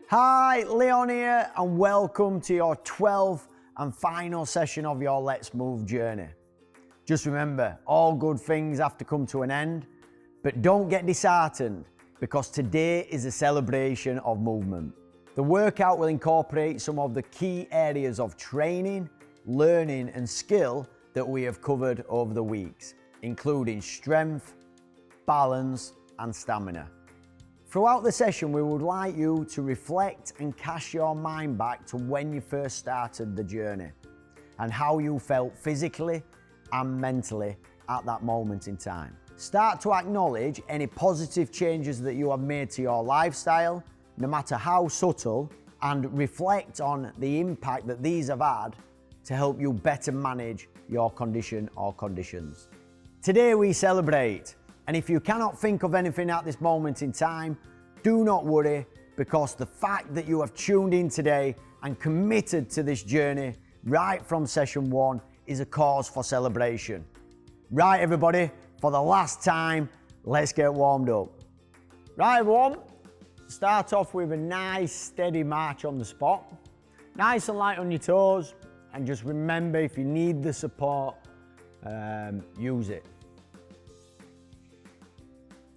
Hi, Leon here, and welcome to your 12th and final session of your Let's Move journey. Just remember, all good things have to come to an end, but don't get disheartened because today is a celebration of movement. The workout will incorporate some of the key areas of training, learning, and skill that we have covered over the weeks, including strength, balance, and stamina. Throughout the session, we would like you to reflect and cast your mind back to when you first started the journey and how you felt physically and mentally at that moment in time. Start to acknowledge any positive changes that you have made to your lifestyle, no matter how subtle, and reflect on the impact that these have had to help you better manage your condition or conditions. Today we celebrate. And if you cannot think of anything at this moment in time, do not worry, because the fact that you have tuned in today and committed to this journey right from session 1 is a cause for celebration. Right, everybody, for the last time, let's get warmed up. Right, everyone, start off with a nice steady march on the spot. Nice and light on your toes, and just remember, if you need the support, use it.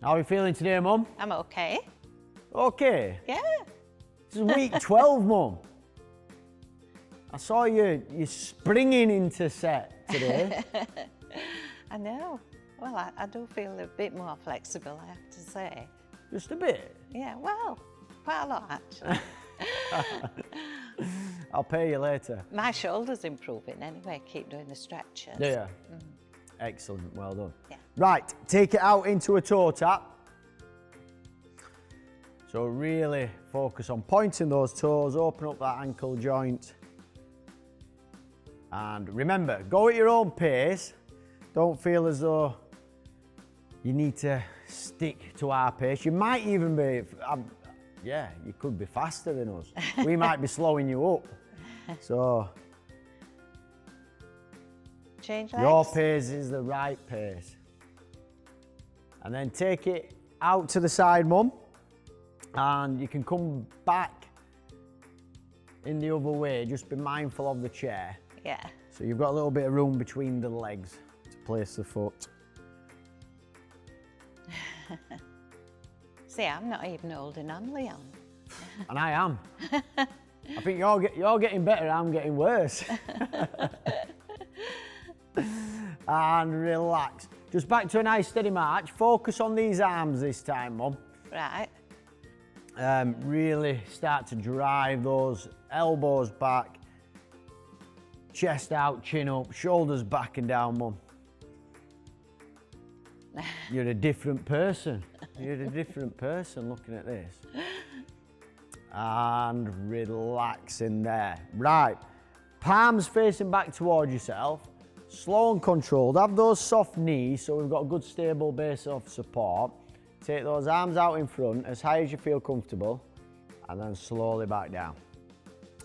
How are you feeling today, Mum? I'm okay. Okay. Yeah. This is week 12, Mum. I saw you springing into set today. I know. Well, I do feel a bit more flexible, I have to say. Just a bit? Yeah, well, quite a lot, actually. I'll pay you later. My shoulder's improving anyway, keep doing the stretches. Yeah. Excellent, well done. Yeah. Right, take it out into a toe tap. So really focus on pointing those toes, open up that ankle joint. And remember, go at your own pace. Don't feel as though you need to stick to our pace. You might even be, yeah, you could be faster than us. We might be slowing you up. So, Change legs. your pace is the right pace. And then take it out to the side, Mum. And you can come back in the other way. Just be mindful of the chair. Yeah. So you've got a little bit of room between the legs to place the foot. See, I'm not even holding on, Leon. And I am. I think you're getting better, I'm getting worse. And relax. Just back to a nice steady march. Focus on these arms this time, Mum. Right. Really start to drive those elbows back, chest out, chin up, shoulders back and down, Mum. You're a different person. You're a different person looking at this. And relax in there. Right, palms facing back towards yourself. Slow and controlled. Have those soft knees so we've got a good stable base of support. Take those arms out in front as high as you feel comfortable, and then slowly back down.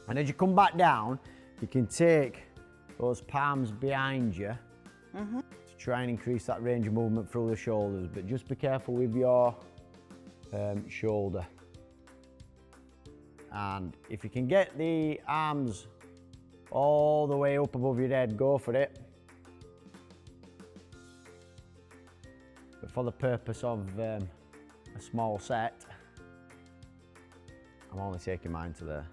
And as you come back down, you can take those palms behind you to try and increase that range of movement through the shoulders, but just be careful with your shoulder. And if you can get the arms all the way up above your head, go for it. But for the purpose of a small set, I'm only taking mine to there.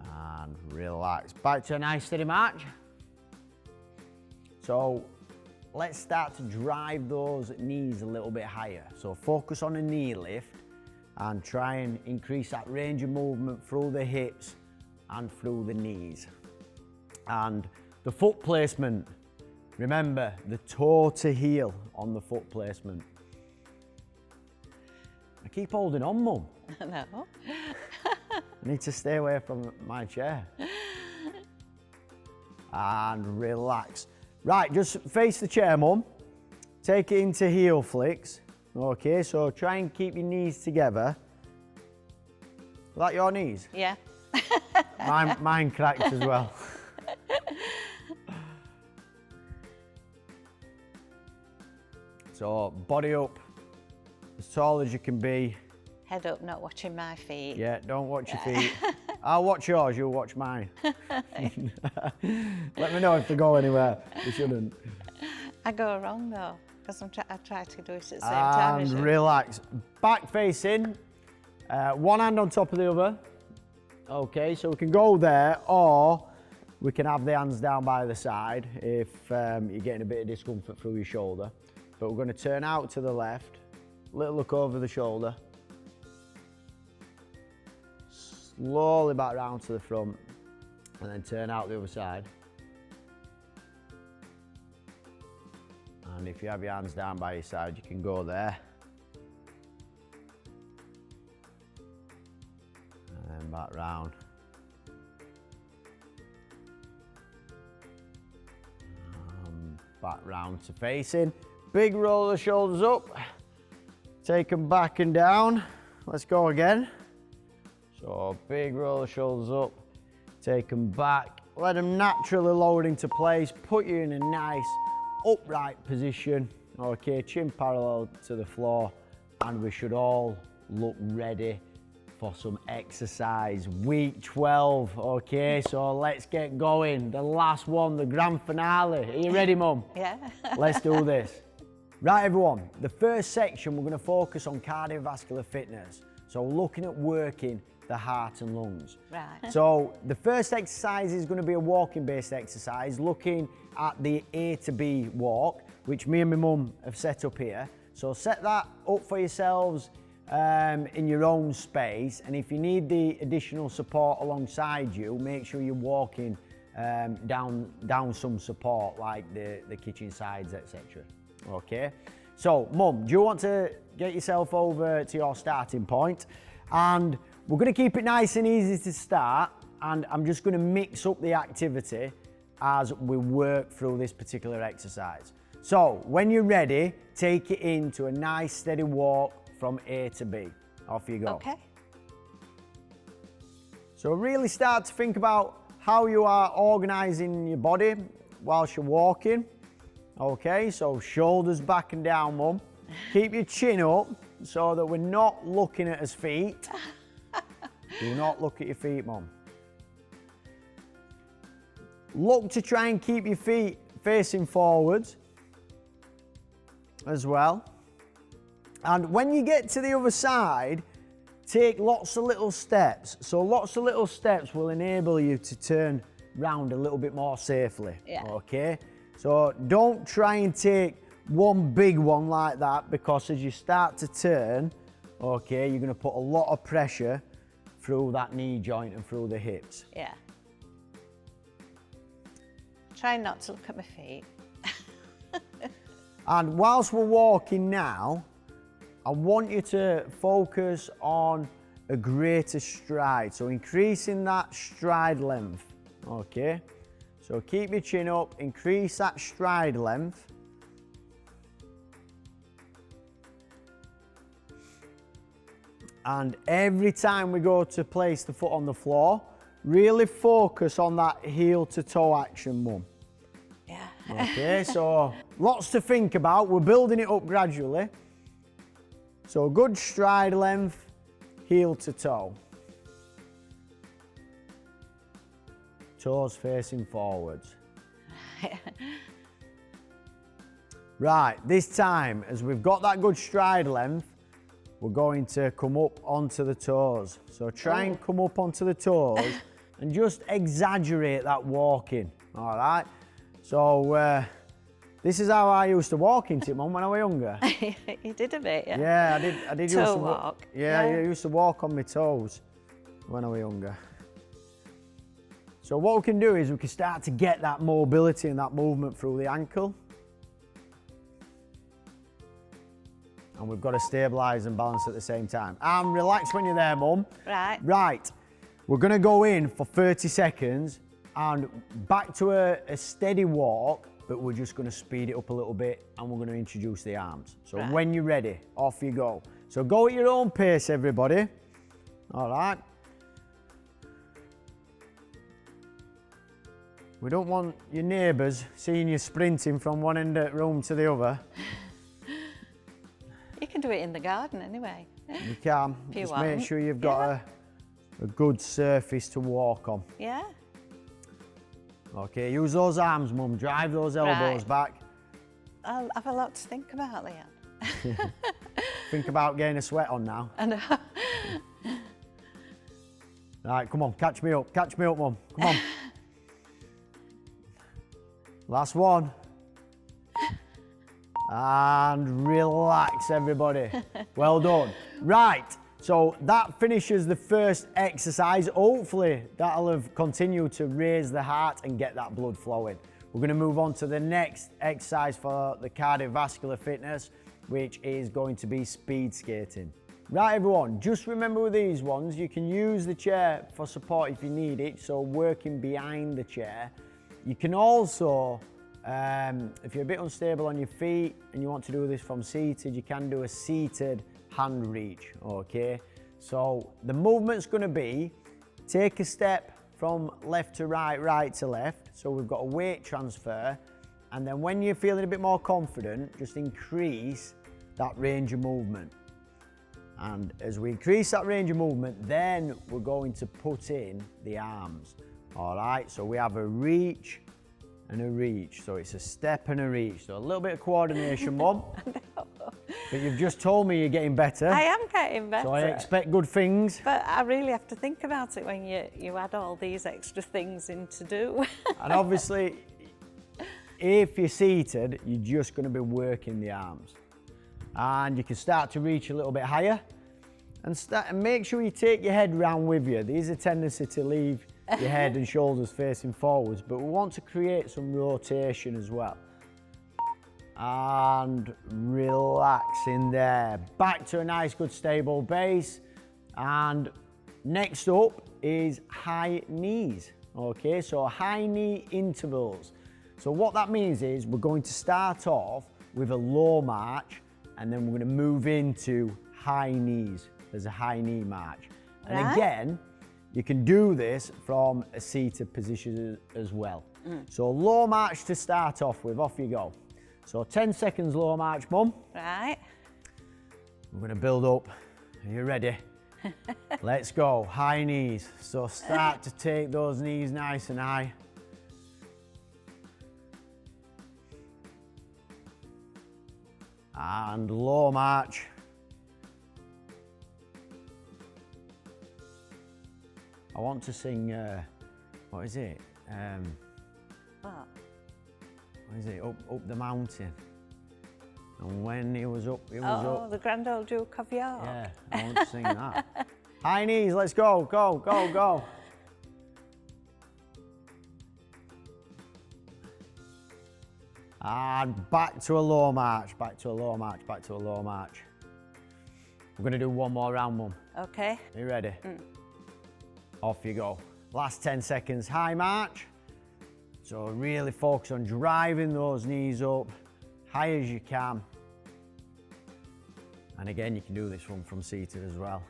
And relax. Back to a nice steady march. So let's start to drive those knees a little bit higher. So focus on a knee lift and try and increase that range of movement through the hips and through the knees. And the foot placement, remember the toe to heel on the foot placement. I keep holding on, Mum. No. I need to stay away from my chair. And relax. Right, just face the chair, Mum. Take it into heel flicks. Okay, so try and keep your knees together. Is that your knees? Yeah. Mine cracked as well. So body up, as tall as you can be. Head up, not watching my feet. Yeah, don't watch your feet. I'll watch yours, you'll watch mine. Let me know if they go anywhere. They shouldn't. I go wrong though, because I try to do it at the same time as you. And relax. Back facing, one hand on top of the other. Okay, so we can go there, or we can have the hands down by the side if you're getting a bit of discomfort through your shoulder. But we're going to turn out to the left, little look over the shoulder. Slowly back round to the front, and then turn out the other side. And if you have your hands down by your side, you can go there. And then back round. Back round to facing. Big roll of the shoulders up. Take them back and down. Let's go again. So big roll of the shoulders up. Take them back. Let them naturally lower into place. Put you in a nice upright position. Okay, chin parallel to the floor. And we should all look ready for some exercise. Week 12, okay, so let's get going. The last one, the grand finale. Are you ready, Mum? Yeah. Let's do this. Right, everyone, the first section, we're going to focus on cardiovascular fitness. So looking at working the heart and lungs. Right. So the first exercise is going to be a walking based exercise, looking at the A to B walk, which me and my mum have set up here. So set that up for yourselves in your own space, and if you need the additional support alongside you, make sure you're walking down some support like the kitchen sides, etc. Okay, so Mum, do you want to get yourself over to your starting point? And we're going to keep it nice and easy to start, and I'm just going to mix up the activity as we work through this particular exercise. So when you're ready, take it into a nice steady walk from A to B. Off you go. Okay. So really start to think about how you are organising your body whilst you're walking. Okay, so shoulders back and down, Mum. Keep your chin up so that we're not looking at his feet. Do not look at your feet, Mum. Look to try and keep your feet facing forwards as well. And when you get to the other side, take lots of little steps. So lots of little steps will enable you to turn round a little bit more safely. Yeah. Okay? So don't try and take one big one like that, because as you start to turn, okay, you're going to put a lot of pressure through that knee joint and through the hips. Yeah. Try not to look at my feet. And whilst we're walking now, I want you to focus on a greater stride. So increasing that stride length, okay? So keep your chin up, increase that stride length. And every time we go to place the foot on the floor, really focus on that heel to toe action, Mum. Yeah. Okay, so lots to think about. We're building it up gradually. So good stride length, heel to toe. Toes facing forwards. Right, this time, as we've got that good stride length, we're going to come up onto the toes. So try and come up onto the toes and just exaggerate that walking, all right? So this is how I used to walk into it, Mum, when I was younger. You did a bit, yeah? Yeah, I did Toe used to walk. Yeah, I used to walk on my toes when I was younger. So what we can do is we can start to get that mobility and that movement through the ankle. And we've got to stabilise and balance at the same time. And relax when you're there, Mum. Right. Right, we're going to go in for 30 seconds and back to a steady walk, but we're just going to speed it up a little bit, and we're going to introduce the arms. So Right. when you're ready, off you go. So go at your own pace, everybody. All right. We don't want your neighbours seeing you sprinting from one end of the room to the other. do it in the garden anyway. You can. If you Just want. make sure you've got a good surface to walk on. Yeah. Okay, use those arms, Mum. Drive those elbows back. I'll have a lot to think about, Leanne. Think about getting a sweat on now. I know. Right, come on, catch me up, Mum. Come on. Last one. And relax, everybody. Well done. Right, so that finishes the first exercise. Hopefully, that'll have continued to raise the heart and get that blood flowing. We're going to move on to the next exercise for the cardiovascular fitness, which is going to be speed skating. Right, everyone, just remember with these ones, you can use the chair for support if you need it, so working behind the chair. You can also, if you're a bit unstable on your feet and you want to do this from seated, you can do a seated hand reach, okay? So the movement's going to be, take a step from left to right, right to left. So we've got a weight transfer, and then when you're feeling a bit more confident, just increase that range of movement. And as we increase that range of movement, then we're going to put in the arms. All right, so we have a reach and a reach. So it's a step and a reach. So a little bit of coordination, Mum. But you've just told me you're getting better. I am getting better. So I expect good things. But I really have to think about it when you add all these extra things in to do. And obviously, if you're seated, you're just going to be working the arms. And you can start to reach a little bit higher and make sure you take your head round with you. There's a tendency to leave your head and shoulders facing forwards, but we want to create some rotation as well. And relax in there. Back to a nice, good, stable base. And next up is high knees. Okay, so high knee intervals. So what that means is we're going to start off with a low march, and then we're going to move into high knees. There's a high knee march. And again, you can do this from a seated position as well. So low march to start off with, off you go. So 10 seconds low march, Mum. Right. We're going to build up. Are you ready? Let's go, high knees. So start to take those knees nice and high. And low march. I want to sing, what is it? What? What is it? Up the mountain. And when he was up, he was up. Oh, the Grand Old Duke of York. Yeah, I want to sing that. High knees, let's go, go, go, go. And back to a low march, back to a low march, back to a low march. We're going to do one more round, Mum. Okay. Are you ready? Off you go. Last 10 seconds, high march. So really focus on driving those knees up, high as you can. And again, you can do this one from seated as well.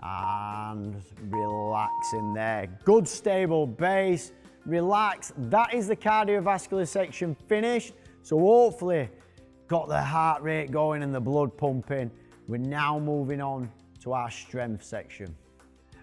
And relax in there. Good stable base. Relax. That is the cardiovascular section finished. So hopefully got the heart rate going and the blood pumping. We're now moving on to our strength section.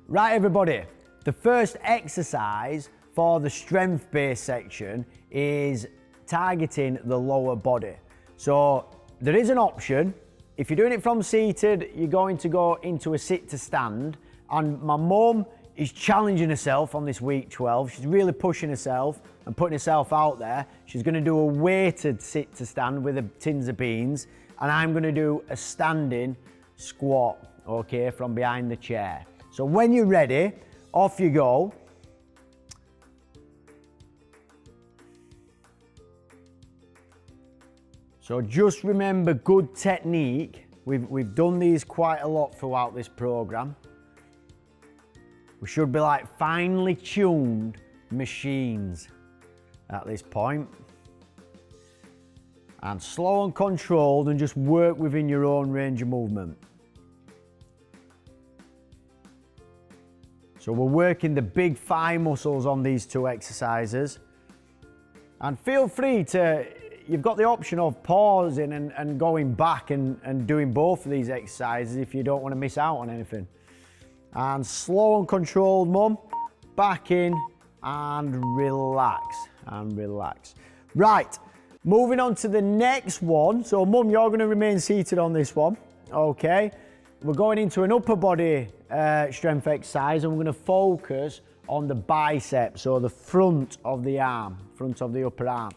Right, everybody, the first exercise for the strength-based section is targeting the lower body. So there is an option. If you're doing it from seated, you're going to go into a sit to stand. And my mum is challenging herself on this week 12. She's really pushing herself and putting herself out there. She's going to do a weighted sit to stand with the tins of beans. And I'm going to do a standing squat, okay, from behind the chair. So when you're ready, off you go. So just remember good technique. We've done these quite a lot throughout this program. We should be like finely tuned machines at this point. And slow and controlled, and just work within your own range of movement. So we're working the big thigh muscles on these two exercises. And feel free to, you've got the option of pausing and going back and doing both of these exercises if you don't want to miss out on anything. And slow and controlled, mum. Back in and relax and relax. Right, moving on to the next one. So mum, you're going to remain seated on this one, okay? We're going into an upper body strength exercise, and we're going to focus on the biceps, or the front of the arm, front of the upper arm.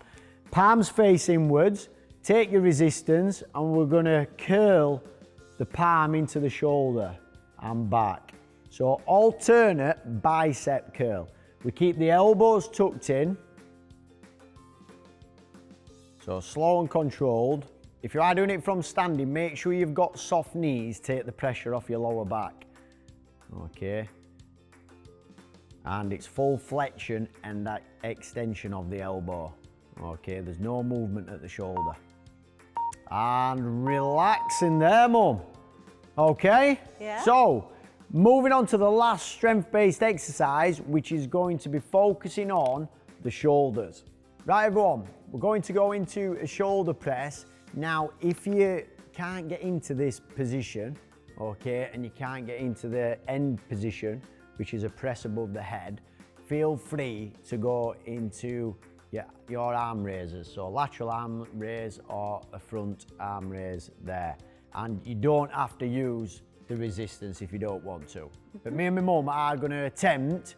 Palms face inwards, take your resistance, and we're going to curl the palm into the shoulder and back. So alternate bicep curl. We keep the elbows tucked in. So slow and controlled. If you are doing it from standing, make sure you've got soft knees, take the pressure off your lower back. Okay. And it's full flexion and that extension of the elbow. Okay, there's no movement at the shoulder. And relaxing there, mum. Okay? Yeah. So, moving on to the last strength-based exercise, which is going to be focusing on the shoulders. Right, everyone, we're going to go into a shoulder press. Now, if you can't get into this position, okay, and you can't get into the end position, which is a press above the head, feel free to go into your arm raises. So lateral arm raise or a front arm raise there. And you don't have to use the resistance if you don't want to. But me and my mum are going to attempt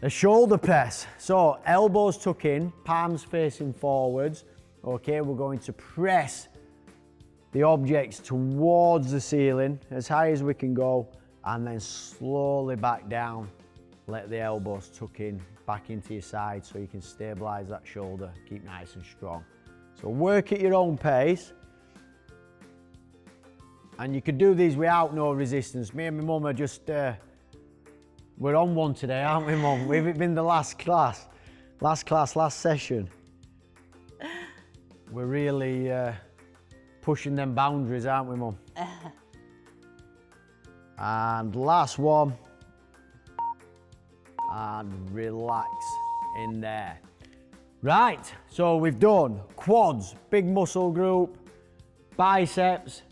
a shoulder press. So elbows tuck in, palms facing forwards. Okay, we're going to press the objects towards the ceiling as high as we can go, and then slowly back down. Let the elbows tuck in, back into your side so you can stabilise that shoulder, keep nice and strong. So work at your own pace. And you could do these without no resistance. Me and my mum are just, we're on one today, aren't we, mum? We've been the last session. We're really pushing them boundaries, aren't we, mum? And last one. And relax in there. Right, so we've done quads, big muscle group, biceps,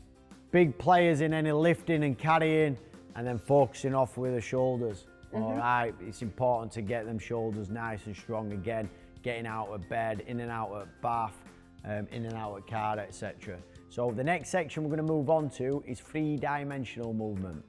big players in any lifting and carrying, and then focusing off with the shoulders. All right, it's important to get them shoulders nice and strong again, getting out of bed, in and out of bath, in and out of car, etc. So the next section we're going to move on to is three-dimensional movement.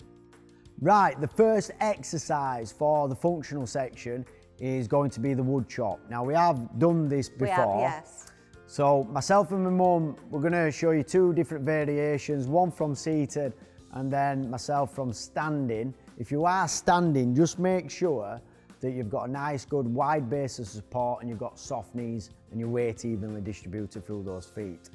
Right, the first exercise for the functional section is going to be the wood chop. Now we have done this before. We have, yes. So myself and my mum, we're going to show you two different variations, one from seated and then myself from standing. If you are standing, just make sure that you've got a nice good wide base of support and you've got soft knees and your weight evenly distributed through those feet.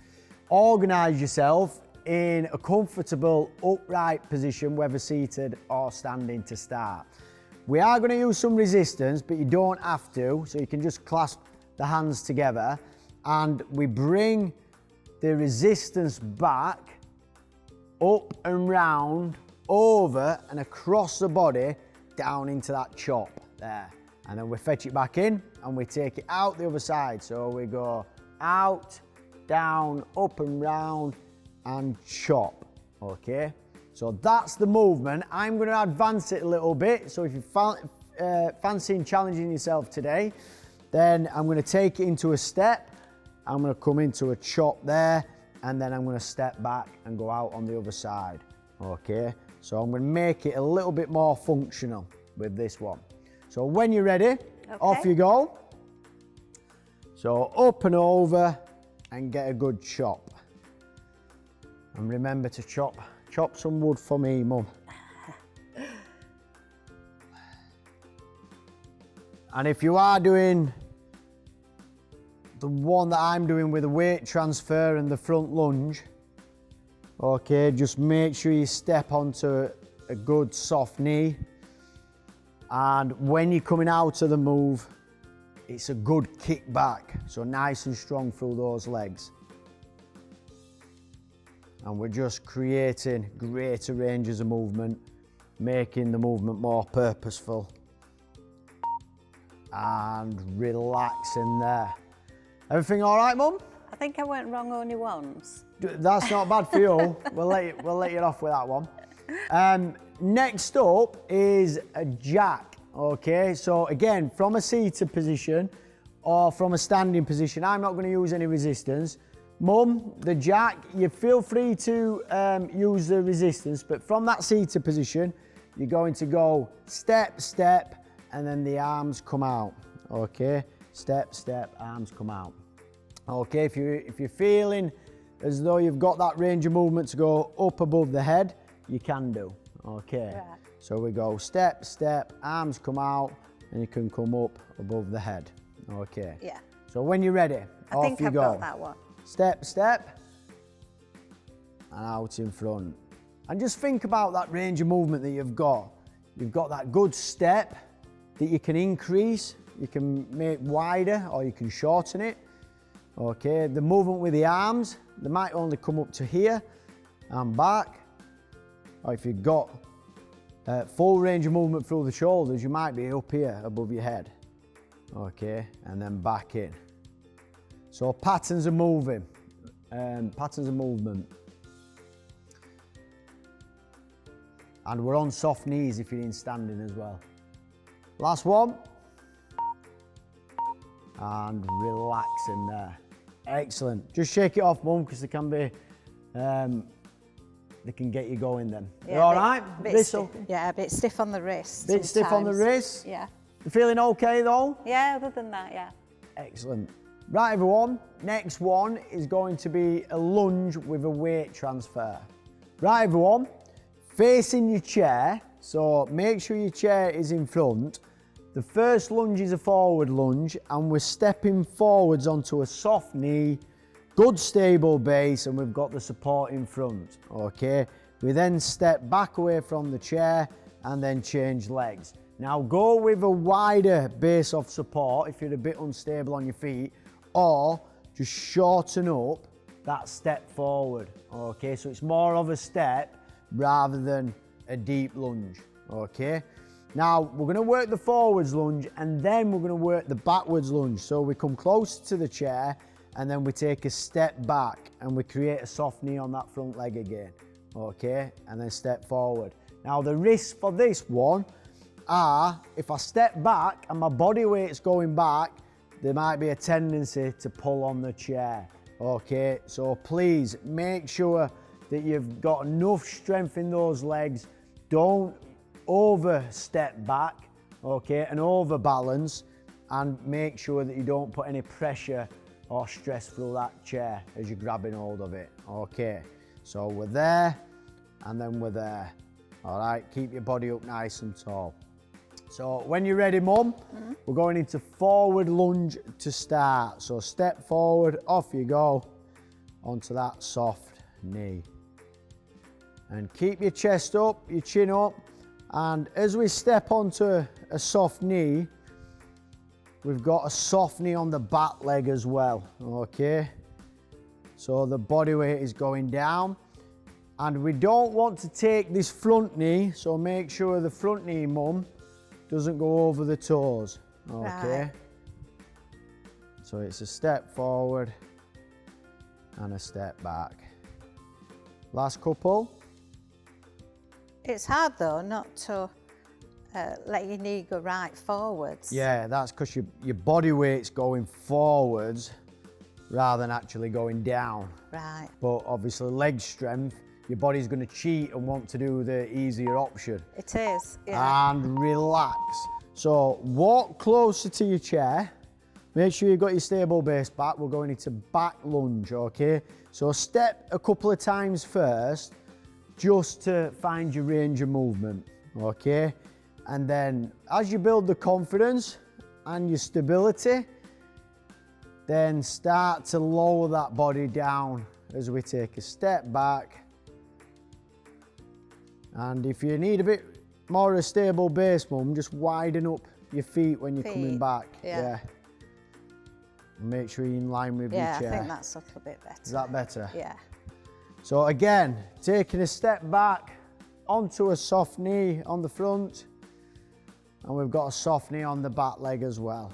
Organise yourself in a comfortable upright position, whether seated or standing to start. We are going to use some resistance, but you don't have to, so you can just clasp the hands together and we bring the resistance back, up and round, over and across the body, down into that chop there. And then we fetch it back in and we take it out the other side. So we go out, down, up and round, and chop, okay? So that's the movement. I'm going to advance it a little bit. So if you're fancying challenging yourself today, then I'm going to take it into a step. I'm going to come into a chop there, and then I'm going to step back and go out on the other side, okay? So I'm going to make it a little bit more functional with this one. So when you're ready, off you go. So up and over and get a good chop. And remember to chop some wood for me, mum. And if you are doing the one that I'm doing with the weight transfer and the front lunge, okay, just make sure you step onto a good soft knee. And when you're coming out of the move, it's a good kick back, so nice and strong through those legs. And we're just creating greater ranges of movement, making the movement more purposeful. And relax in there. Everything all right, mum? I think I went wrong only once. That's not bad for you. We'll let you off with that one. Next up is a jack. Okay, so again, from a seated position or from a standing position, I'm not going to use any resistance. Mum, the jack, you feel free to use the resistance, but from that seated position, you're going to go step, step, and then the arms come out. Okay, step, step, arms come out. Okay, if you're feeling as though you've got that range of movement to go up above the head, you can do. Okay, Right. so we go step, step, arms come out, and you can come up above the head. Okay. Yeah. So when you're ready, I off think you I've go. got that one. Step, step, and out in front. And just think about that range of movement that you've got. You've got that good step that you can increase, you can make wider, or you can shorten it. Okay, the movement with the arms, they might only come up to here and back. Or if you've got full range of movement through the shoulders, you might be up here above your head. Okay, and then back in. So patterns of moving, patterns of movement. And we're on soft knees if you're in standing as well. Last one. And relax in there. Excellent. Just shake it off, Mum, because they can be, they can get you going then. Yeah, You all right? Yeah, a bit stiff on the wrist. Bit stiff on the sometimes. wrist? Yeah. You feeling okay though? Yeah, other than that, yeah. Excellent. Right, everyone, next one is going to be a lunge with a weight transfer. Right, everyone, facing your chair, so make sure your chair is in front. The first lunge is a forward lunge, and we're stepping forwards onto a soft knee, good stable base, and we've got the support in front, okay? We then step back away from the chair and then change legs. Now go with a wider base of support if you're a bit unstable on your feet, or just shorten up that step forward, okay? So it's more of a step rather than a deep lunge, okay? Now we're gonna work the forwards lunge and then we're gonna work the backwards lunge. So we come close to the chair and then we take a step back and we create a soft knee on that front leg again, okay? And then step forward. Now the risks for this one are, if I step back and my body weight's going back, there might be a tendency to pull on the chair, okay? So please make sure that you've got enough strength in those legs. Don't overstep back, okay, and overbalance, and make sure that you don't put any pressure or stress through that chair as you're grabbing hold of it, okay? So we're there, and then we're there, all right? Keep your body up nice and tall. So when you're ready, Mum, we're going into forward lunge to start. So step forward, off you go, onto that soft knee. And keep your chest up, your chin up, and as we step onto a soft knee, we've got a soft knee on the back leg as well, okay? So the body weight is going down, and we don't want to take this front knee, so make sure the front knee, Mum, doesn't go over the toes, okay? Right. So it's a step forward and a step back. Last couple. It's hard though not to let your knee go right forwards. Yeah, that's because your body weight's going forwards rather than actually going down. Right. But obviously leg strength, your body's going to cheat and want to do the easier option. It is, yeah. And relax. So walk closer to your chair. Make sure you've got your stable base back. We're going into back lunge, okay? So step a couple of times first, just to find your range of movement, okay? And then as you build the confidence and your stability, then start to lower that body down as we take a step back. And if you need a bit more of a stable base, Mum, just widen up your feet when you're coming back. Yeah. Make sure you're in line with your chair. Yeah, I think that's a little bit better. Is that better? Yeah. So again, taking a step back onto a soft knee on the front, and we've got a soft knee on the back leg as well.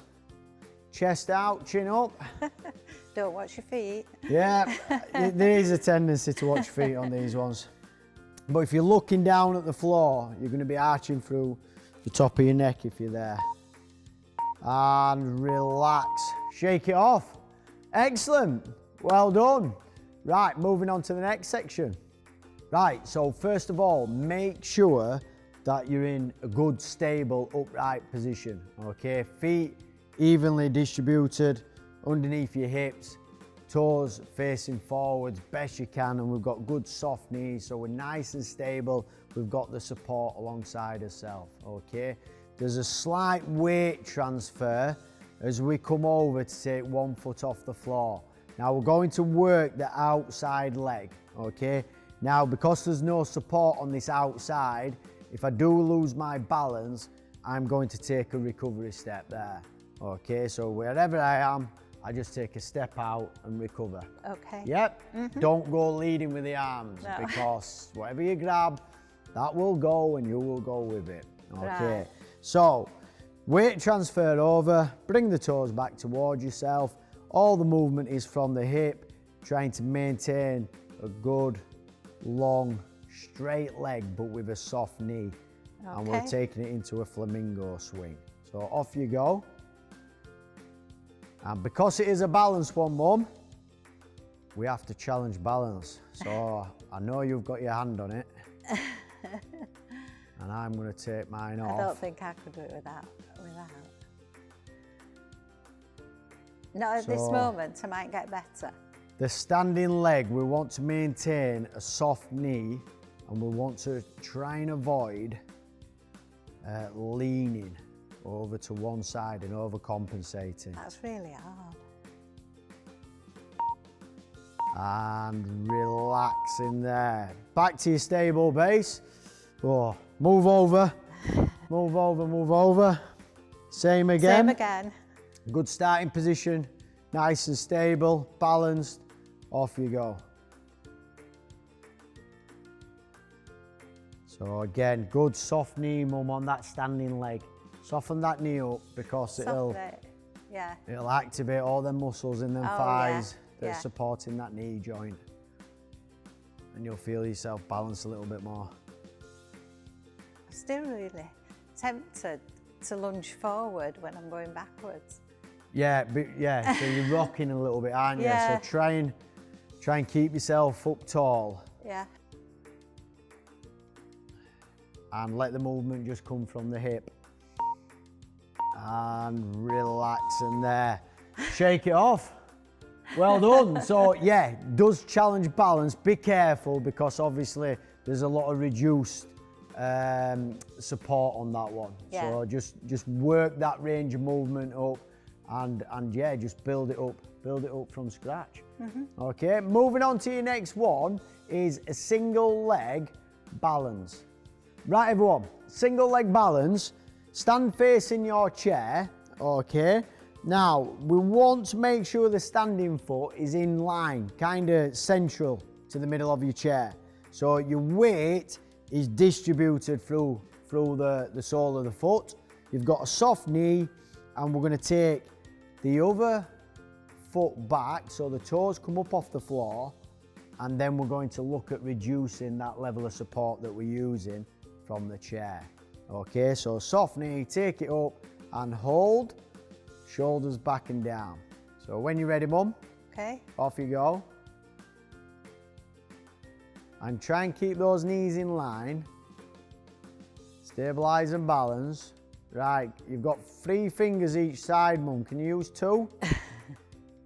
Chest out, chin up. don't watch your feet. Yeah, there is a tendency to watch feet on these ones. But if you're looking down at the floor, you're going to be arching through the top of your neck if you're there. And relax. Shake it off. Excellent. Well done. Right, moving on to the next section. Right, so first of all, make sure that you're in a good, stable, upright position. Okay, feet evenly distributed underneath your hips. Toes facing forwards best you can, and we've got good soft knees, so we're nice and stable. We've got the support alongside ourselves, okay? There's a slight weight transfer as we come over to take 1 foot off the floor. Now we're going to work the outside leg, okay? Now because there's no support on this outside, if I do lose my balance, I'm going to take a recovery step there, okay? So wherever I am, I just take a step out and recover. Okay. Yep. Don't go leading with the arms because whatever you grab, that will go and you will go with it. Okay. Right. So, weight transfer over, bring the toes back towards yourself. All the movement is from the hip, trying to maintain a good, long, straight leg, but with a soft knee. Okay. And we're taking it into a flamingo swing. So off you go. And because it is a balanced one, Mum, we have to challenge balance. So I know you've got your hand on it. And I'm going to take mine off. I don't think I could do it without. Not at this moment, I might get better. The standing leg, we want to maintain a soft knee, and we want to try and avoid leaning over to one side and overcompensating. That's really hard. And relax in there. Back to your stable base. Oh, move over, move over, move over. Same again. Same again. Good starting position, nice and stable, balanced. Off you go. So again, good soft knee, Mum, on that standing leg. Soften that knee up because it'll activate all the muscles in them thighs that's supporting that knee joint. And you'll feel yourself balance a little bit more. I'm still really tempted to lunge forward when I'm going backwards. Yeah, so you're rocking a little bit, aren't you? So try and keep yourself up tall. Yeah. And let the movement just come from the hip. And relax in there. Shake it off. Well done. So yeah, does challenge balance. Be careful because obviously there's a lot of reduced support on that one. Yeah. So just work that range of movement up and yeah, just build it up from scratch. Okay, moving on to your next one is a single leg balance. Right everyone, single leg balance. Stand facing your chair, okay? Now, we want to make sure the standing foot is in line, kind of central to the middle of your chair. So your weight is distributed through the sole of the foot. You've got a soft knee, and we're going to take the other foot back, so the toes come up off the floor, and then we're going to look at reducing that level of support that we're using from the chair. Okay, so soft knee, take it up and hold, shoulders back and down. So when you're ready, Mum, okay, off you go. And try and keep those knees in line. Stabilise and balance. Right, you've got 3 fingers each side, Mum. Can you use 2?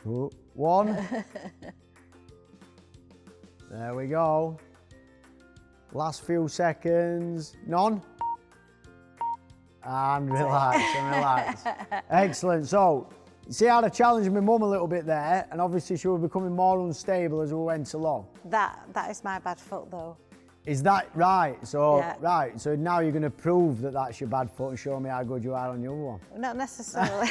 1. There we go. Last few seconds. None. And relax and relax. Excellent. So, you see how I challenged my mum a little bit there, and obviously she was becoming more unstable as we went along. That is my bad foot though. Is that right? So right. So now you're going to prove that that's your bad foot and show me how good you are on your other one. Not necessarily.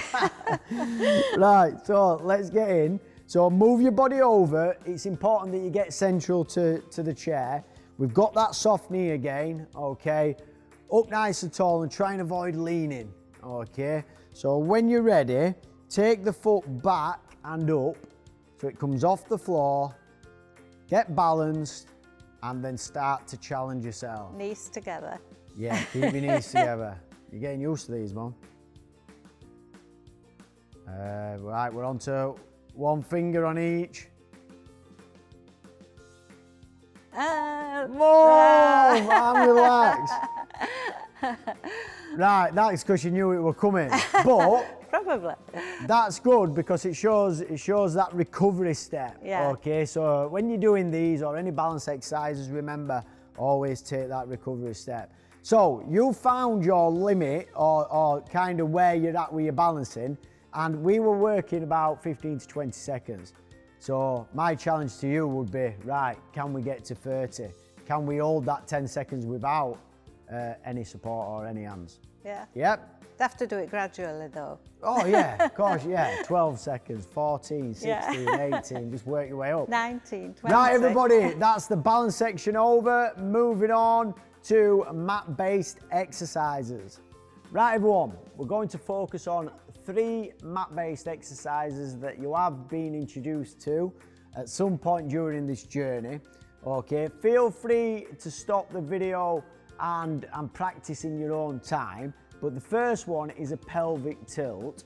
Right. So let's get in. So move your body over. It's important that you get central to the chair. We've got that soft knee again. Okay. Up nice and tall and try and avoid leaning. Okay. So when you're ready, take the foot back and up So it comes off the floor, get balanced, and then start to challenge yourself. Knees together. Yeah, keep your knees together. You're getting used to these, Mum. Right, we're on to one finger on each. Mum, I'm relaxed. Right, that's because you knew it were coming. But Probably. that's good because it shows that recovery step. Yeah. Okay, so when you're doing these or any balance exercises, remember, always take that recovery step. So you found your limit or kind of where you're at with your balancing, and we were working about 15 to 20 seconds. So my challenge to you would be, right, can we get to 30? Can we hold that 10 seconds without any support or any hands? Yeah. Yep. You have to do it gradually though. Oh yeah, of course, yeah. 12 seconds, 14, 16, Yeah. 18, just work your way up. 19, 20. Right, everybody, that's the balance section over. Moving on to mat-based exercises. Right, everyone, we're going to focus on 3 mat-based exercises that you have been introduced to at some point during this journey. Okay, feel free to stop the video and practice in your own time. But the first one is a pelvic tilt.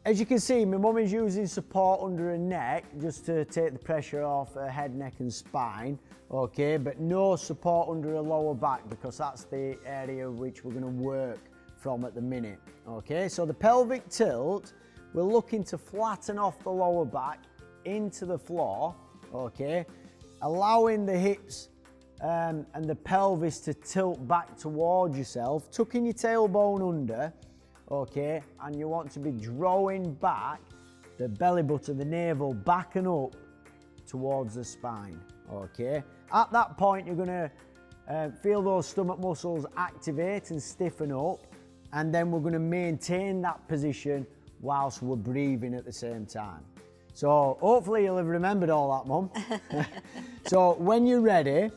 As you can see, my mum is using support under her neck just to take the pressure off her head, neck and spine. Okay, but no support under her lower back because that's the area which we're going to work from at the minute. Okay, so the pelvic tilt, we're looking to flatten off the lower back into the floor. Okay, allowing the hips and the pelvis to tilt back towards yourself, tucking your tailbone under, okay, and you want to be drawing back the belly button, the navel, back and up towards the spine, okay. At that point, you're gonna feel those stomach muscles activate and stiffen up, and then we're gonna maintain that position whilst we're breathing at the same time. So hopefully you'll have remembered all that, Mum. So when you're ready,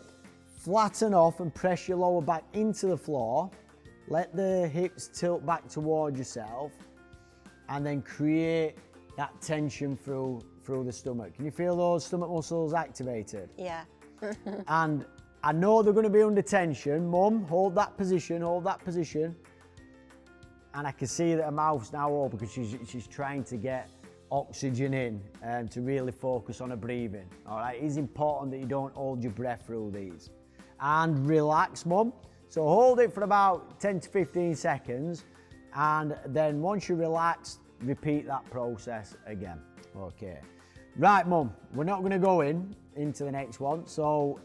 flatten off and press your lower back into the floor. Let the hips tilt back towards yourself and then create that tension through the stomach. Can you feel those stomach muscles activated? Yeah. And I know they're going to be under tension. Mum, hold that position, hold that position. And I can see that her mouth's now open because she's trying to get oxygen in and to really focus on her breathing. All right, it's important that you don't hold your breath through these. And relax, Mum. So hold it for about 10 to 15 seconds, and then once you're relaxed, repeat that process again. Okay. Right, Mum, we're not going to go into the next one, so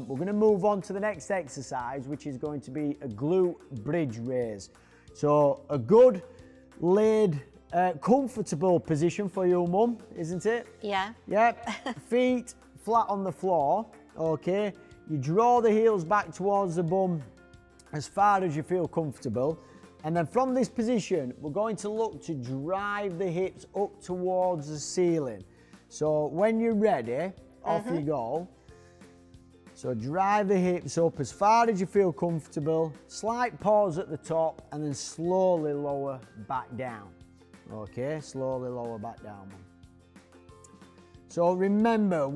we're going to move on to the next exercise, which is going to be a glute bridge raise. So a good laid, comfortable position for you, Mum, isn't it? Yeah. Yep. Feet flat on the floor. Okay. You draw the heels back towards the bum as far as you feel comfortable. And then from this position, we're going to look to drive the hips up towards the ceiling. So when you're ready, off you go. So drive the hips up as far as you feel comfortable. Slight pause at the top and then slowly lower back down. Okay, slowly lower back down. So remember,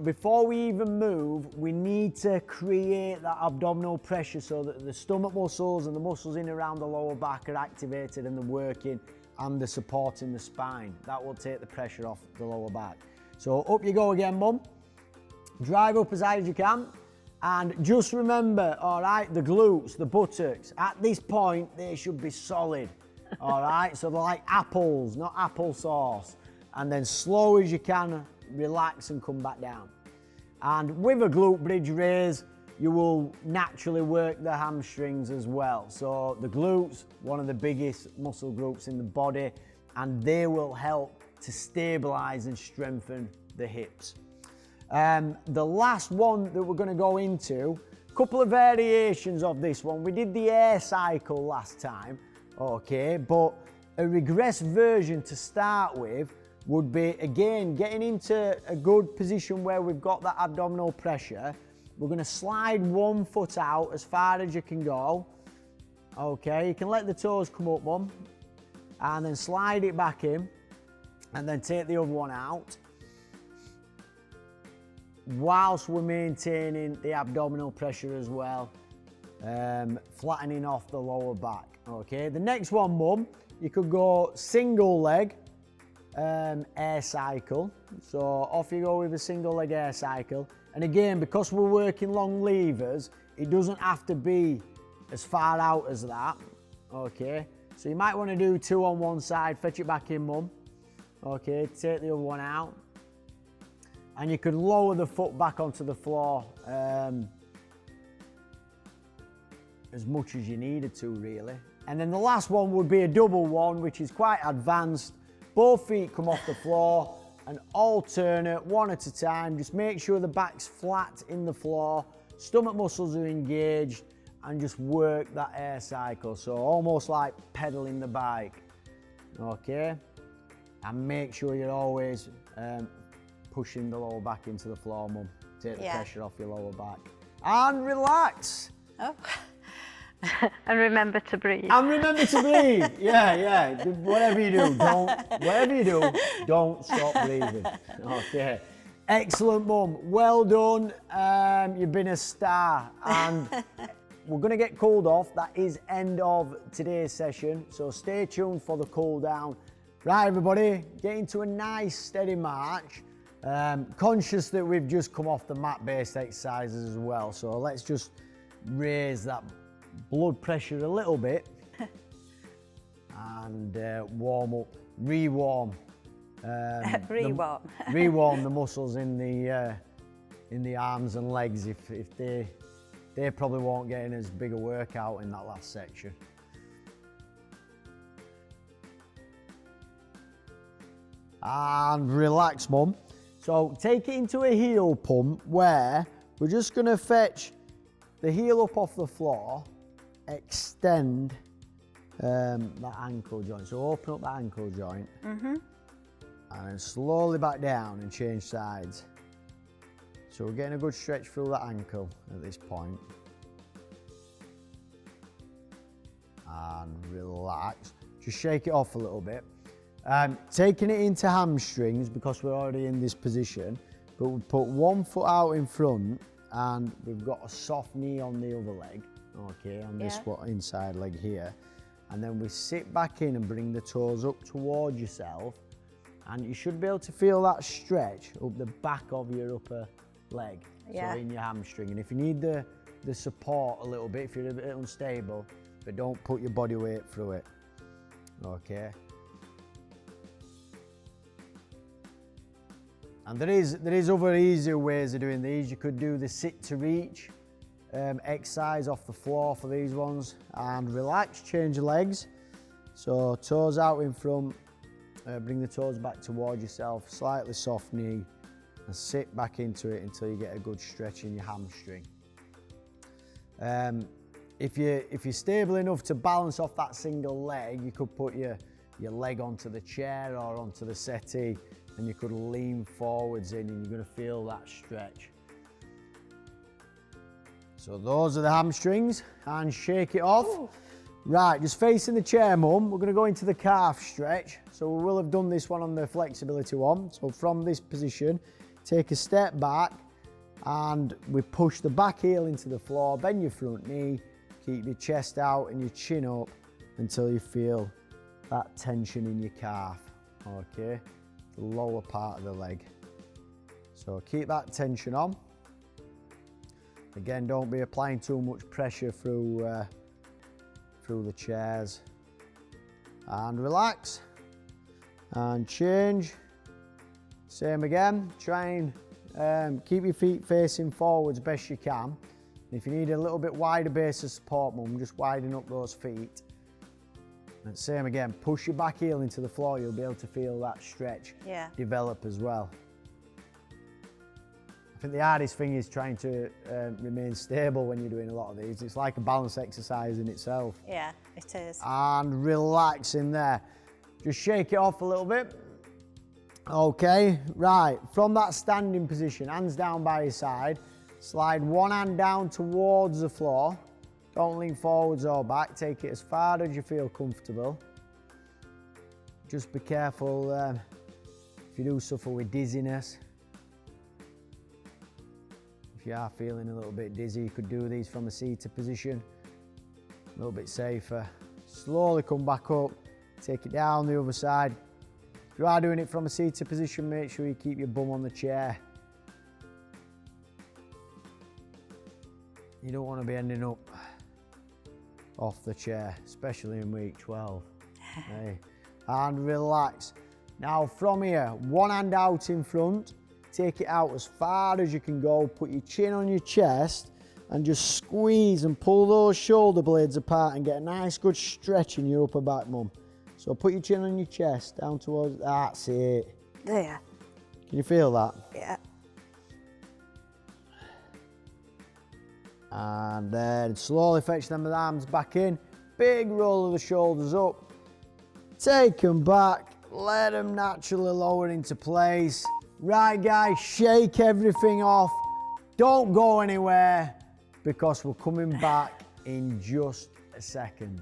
before we even move, we need to create that abdominal pressure so that the stomach muscles and the muscles in around the lower back are activated and they're working and they're supporting the spine. That will take the pressure off the lower back. So up you go again, Mum. Drive up as high as you can. And just remember, all right, the glutes, the buttocks, at this point, they should be solid. All right, so they're like apples, not applesauce. And then slow as you can, relax and come back down. And with a glute bridge raise, you will naturally work the hamstrings as well. So the glutes, one of the biggest muscle groups in the body, and they will help to stabilize and strengthen the hips. The last one that we're going to go into, a couple of variations of this one. We did the air cycle last time, okay, but a regress version to start with would be, again, getting into a good position where we've got that abdominal pressure. We're going to slide one foot out as far as you can go. Okay, you can let the toes come up, Mum, and then slide it back in, and then take the other one out. whilst we're maintaining the abdominal pressure as well, flattening off the lower back. Okay, the next one, Mum, you could go single leg air cycle. So off you go with a single leg air cycle. And again, because we're working long levers, it doesn't have to be as far out as that. Okay, so you might want to do 2 on one side, fetch it back in, Mum. Okay, take the other one out. And you could lower the foot back onto the floor as much as you needed to, really. And then the last one would be a double one, which is quite advanced. Both feet come off the floor and alternate one at a time. Just make sure the back's flat in the floor, stomach muscles are engaged, and just work that air cycle. So almost like pedaling the bike, okay? And make sure you're always pushing the lower back into the floor, Mum. Take the pressure off your lower back. And relax. Oh. And remember to breathe. And remember to breathe. Yeah. Whatever you do, don't stop breathing. Okay. Excellent, Mum. Well done. You've been a star. And we're going to get cooled off. That is end of today's session. So stay tuned for the cool down. Right, everybody, get into a nice steady march. Conscious that we've just come off the mat-based exercises as well. So let's just raise that blood pressure a little bit and warm up, rewarm the muscles in the arms and legs if they probably won't get in as big a workout in that last section. And relax, Mum. So take it into a heel pump where we're just going to fetch the heel up off the floor, extend that ankle joint. So open up that ankle joint and then slowly back down and change sides. So we're getting a good stretch through that ankle at this point. And relax. Just shake it off a little bit. Taking it into hamstrings because we're already in this position, but we put one foot out in front and we've got a soft knee on the other leg, okay, on this inside leg here. And then we sit back in and bring the toes up towards yourself, and you should be able to feel that stretch up the back of your upper leg, so in your hamstring. And if you need the support a little bit, if you're a bit unstable, but don't put your body weight through it, okay. And there is other easier ways of doing these. You could do the sit to reach exercise off the floor for these ones, and relax, change your legs. So toes out in front, bring the toes back towards yourself, slightly soft knee, and sit back into it until you get a good stretch in your hamstring. If you're stable enough to balance off that single leg, you could put your leg onto the chair or onto the settee, and you could lean forwards in and you're going to feel that stretch. So those are the hamstrings, and shake it off. Ooh. Right, just facing the chair, Mum, we're going to go into the calf stretch. So we will have done this one on the flexibility one. So from this position, take a step back and we push the back heel into the floor, bend your front knee, keep your chest out and your chin up until you feel that tension in your calf, okay? The lower part of the leg. So keep that tension on. Again, don't be applying too much pressure through the chairs. And relax. And change. Same again. Try and keep your feet facing forwards best you can. If you need a little bit wider base of support, Mum, just widen up those feet. And same again, push your back heel into the floor, you'll be able to feel that stretch develop as well. I think the hardest thing is trying to remain stable when you're doing a lot of these. It's like a balance exercise in itself. Yeah, it is. And relax in there. Just shake it off a little bit. Okay, right, from that standing position, hands down by your side, slide one hand down towards the floor. Don't lean forwards or back, take it as far as you feel comfortable. Just be careful if you do suffer with dizziness. If you are feeling a little bit dizzy, you could do these from a seated position. A little bit safer. Slowly come back up, take it down the other side. If you are doing it from a seated position, make sure you keep your bum on the chair. You don't want to be ending up off the chair, especially in week 12. Okay. And relax. Now from here, one hand out in front, take it out as far as you can go, put your chin on your chest and just squeeze and pull those shoulder blades apart and get a nice good stretch in your upper back, mum. So put your chin on your chest, down towards, that's it. There. Can you feel that? Yeah. And then slowly fetch them arms back in. Big roll of the shoulders up. Take them back, let them naturally lower into place. Right guys, shake everything off. Don't go anywhere because we're coming back in just a second.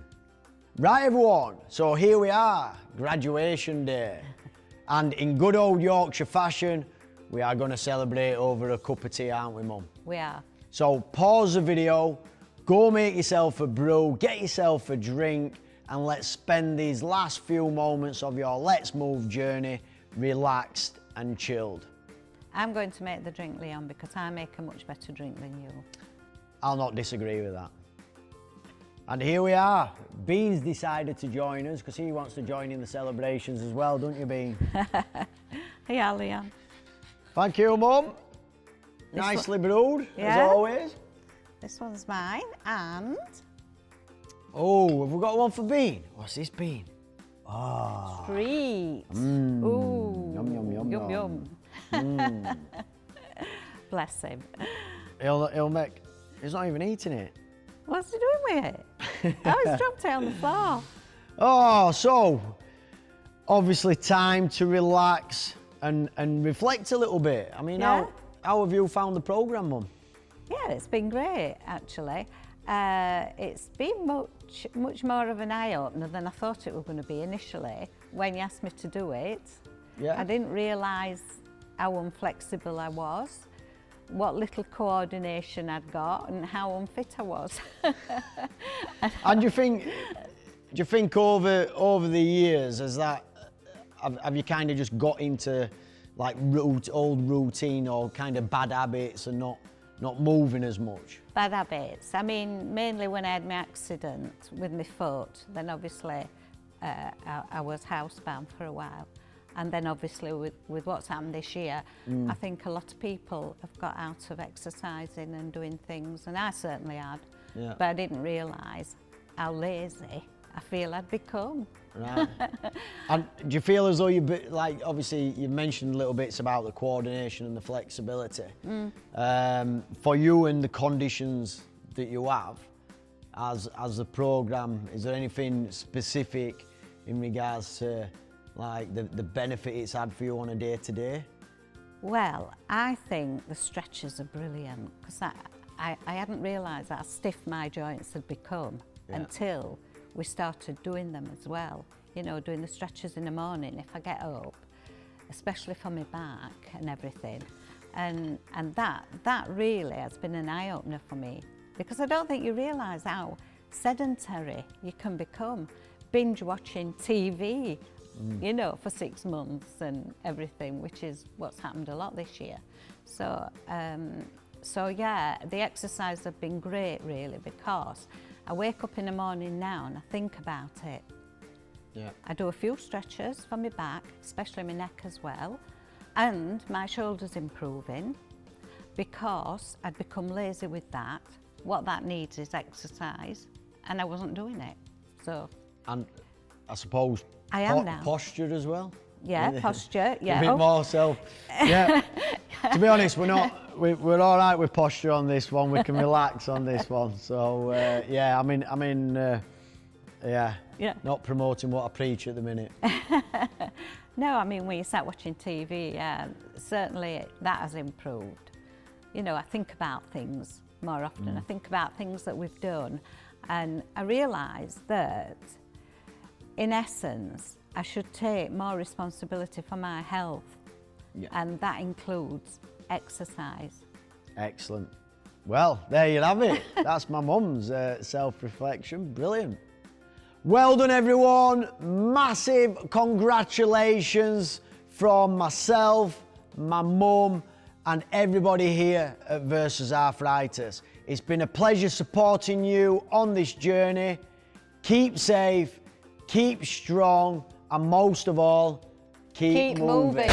Right everyone, so here we are, graduation day. And in good old Yorkshire fashion, we are going to celebrate over a cup of tea, aren't we, Mum? We are. So pause the video, go make yourself a brew, get yourself a drink, and let's spend these last few moments of your Let's Move journey relaxed and chilled. I'm going to make the drink, Leon, because I make a much better drink than you. I'll not disagree with that. And here we are. Bean's decided to join us because he wants to join in the celebrations as well, don't you, Bean? Yeah, Leon. Thank you, Mum. Nicely brewed, as always. This one's mine, and... Oh, have we got one for Bean? What's this, Bean? Treat. Ooh. Yum, yum, yum, Yum, yum. yum. Bless him. He'll make... He's not even eating it. What's he doing with it? Oh, he's dropped it on the floor. Oh, so obviously time to relax and reflect a little bit. I mean, Yeah. how have you found the programme, Mum? Yeah, it's been great, actually. It's been much more of an eye-opener than I thought it was going to be initially. When you asked me to do it, Yeah. I didn't realise how unflexible I was, what little coordination I'd got, and how unfit I was. And do you think over the years, has that, have you kind of just got into like old routine or kind of bad habits and not moving as much? Bad habits. I mean, mainly when I had my accident with my foot, then obviously I was housebound for a while. And then obviously with what's happened this year, I think a lot of people have got out of exercising and doing things, and I certainly had. Yeah. But I didn't realise how lazy I feel I'd become. Right. And do you feel as though like, obviously you mentioned little bits about the coordination and the flexibility. For you and the conditions that you have, as the programme, is there anything specific in regards to like the benefit it's had for you on a day-to-day? Well, I think the stretches are brilliant, because I hadn't realised how stiff my joints had become until we started doing them as well. You know, doing the stretches in the morning if I get up, especially for my back and everything. And that really has been an eye-opener for me, because I don't think you realise how sedentary you can become, binge watching TV, you know, for 6 months and everything, which is what's happened a lot this year. So yeah, the exercise have been great really, because I wake up in the morning now and I think about it. Yeah. I do a few stretches for my back, especially my neck as well, and my shoulders improving, because I'd become lazy with that. What that needs is exercise, and I wasn't doing it. So. And I suppose I am now. Posture as well. Yeah, posture. Yeah. A bit more self. Yeah. To be honest, we're all right with posture on this one. We can relax on this one. So yeah, I mean, yeah. Not promoting what I preach at the minute. No, I mean, when you start watching TV, certainly that has improved. You know, I think about things more often. I think about things that we've done, and I realise that, in essence, I should take more responsibility for my health, and that includes exercise. Excellent. Well, there you have it. That's my mum's self-reflection. Brilliant. Well done, everyone. Massive congratulations from myself, my mum, and everybody here at Versus Arthritis. It's been a pleasure supporting you on this journey. Keep safe, keep strong, and most of all, keep moving.